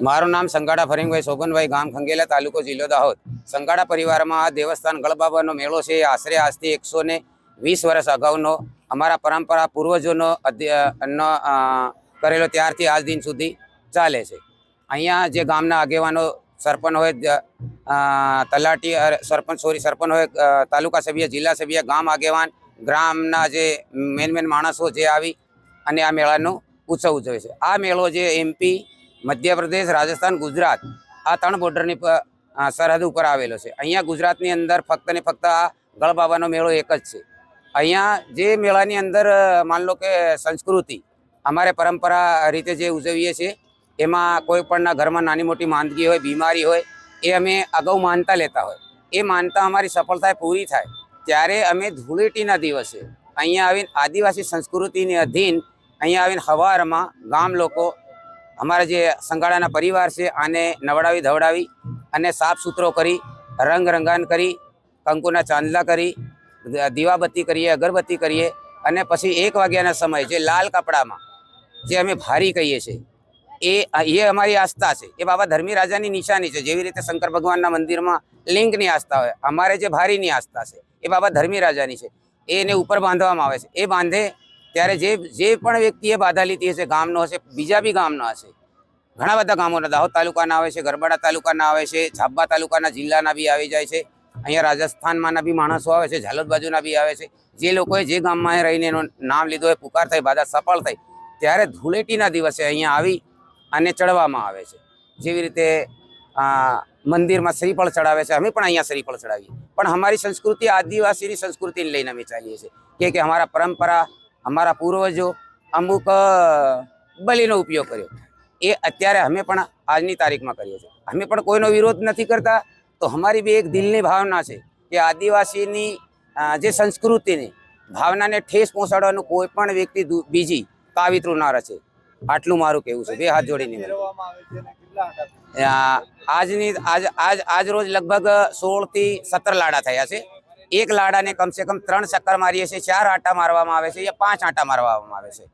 મારું નામ સંગાડા ફરીંગભાઈ સોગનભાઈ, ગામ ખંગેલા, તાલુકો જિલ્લો દાહોદ. સંગાડા પરિવારમાં આ દેવસ્થાન ગળબાબાનો મેળો છે. આશરે આજથી 120 વર્ષ અગાઉનો અમારા પરંપરા પૂર્વજોનો કરેલો ત્યારથી આજ દિન સુધી ચાલે છે. અહીંયા જે ગામના આગેવાનો, સરપંચ હોય, તલાટી, સરપંચ હોય, તાલુકા સભ્ય, જિલ્લા સભ્ય, ગામ આગેવાન, ગ્રામના જે મેન માણસો જે આવી અને આ મેળાનો ઉત્સવ ઉજવે છે. આ મેળો જે MP, મધ્યપ્રદેશ, રાજસ્થાન, ગુજરાત આ 3 બોર્ડરની સરહદ ઉપર આવેલો છે. અહીંયા ગુજરાતની અંદર ફક્ત ને ફક્ત આ ગળબાબાનો મેળો એક જ છે. અહીંયા જે મેળાની અંદર માન લો કે સંસ્કૃતિ અમારે પરંપરા રીતે જે ઉજવીએ છીએ એમાં કોઈ પણના ઘરમાં નાની મોટી માંદગી હોય, બીમારી હોય, એ અમે અગાઉ માનતા લેતા હોય. એ માનતા અમારી સફળતા પૂરી થાય ત્યારે અમે ધૂળેટીના દિવસે અહીંયા આવીને આદિવાસી સંસ્કૃતિની અધીન અહીંયા આવીને સવારમાં ગામ લોકો, અમારા જે સંગાડાના પરિવાર છે, આને નવડાવી ધવડાવી અને સાફ સુથરો કરી, રંગાન કરી, કંકુના ચાંદલા કરી, દીવાબત્તી કરીએ, અગરબત્તી કરીએ અને પછી 1 વાગ્યાના સમયે જે લાલ કપડામાં જે અમે ભારી કહીએ છીએ એ અમારી આસ્થા છે. એ બાબા ધર્મી રાજાની નિશાની છે. જેવી રીતે શંકર ભગવાનના મંદિરમાં લિંગની આસ્થા હોય, અમારે જે ભારીની આસ્થા છે એ બાબા ધર્મી રાજાની છે. એને ઉપર બાંધવામાં આવે છે. એ બાંધે ત્યારે જે પણ વ્યક્તિએ બાધા લીધી હશે, ગામનો હશે, બીજા બી ગામનો હશે, ઘણા બધા ગામોના, દાહોદ તાલુકાના આવે છે, ગરબાડા તાલુકાના આવે છે, ઝાબા તાલુકાના, જિલ્લાના બી આવી જાય છે. અહીંયા રાજસ્થાનમાંના બી માણસો આવે છે, ઝાલોદ બાજુના બી આવે છે. જે લોકોએ જે ગામમાં રહીને એનું નામ લીધું હોય, પુકાર થઈ, બાધા સફળ થઈ, ત્યારે ધૂળેટીના દિવસે અહીંયા આવી અને ચડવામાં આવે છે. જેવી રીતે મંદિરમાં શ્રીફળ ચડાવે છે, અમે પણ અહીંયા શ્રીફળ ચડાવીએ. પણ અમારી સંસ્કૃતિ આદિવાસીની સંસ્કૃતિને લઈને અમે ચાલીએ છીએ કે અમારા પરંપરા, અમારા પૂર્વજો અમુક બલીનો ઉપયોગ કર્યો એ અત્યારે અમે પણ આજની તારીખમાં કરીએ છીએ. અમે પણ કોઈનો વિરોધ નથી કરતા. તો અમારી બી એક દિલની ભાવના છે કે આદિવાસીની જે સંસ્કૃતિની ભાવનાને ઠેસ પહોંચાડવાનું કોઈ પણ વ્યક્તિ બીજી કાવિતરું ના રચે. આટલું મારું કહેવું છે. 2 હાથ જોડીને આજ રોજ લગભગ 16 થી 17 લાડા થયા છે. એક લાડાને કમસે કમ 3 ચક્કર મારીએ છીએ, 4 આંટા મારવામાં આવે છે, યા 5 આંટા મારવામાં આવે છે.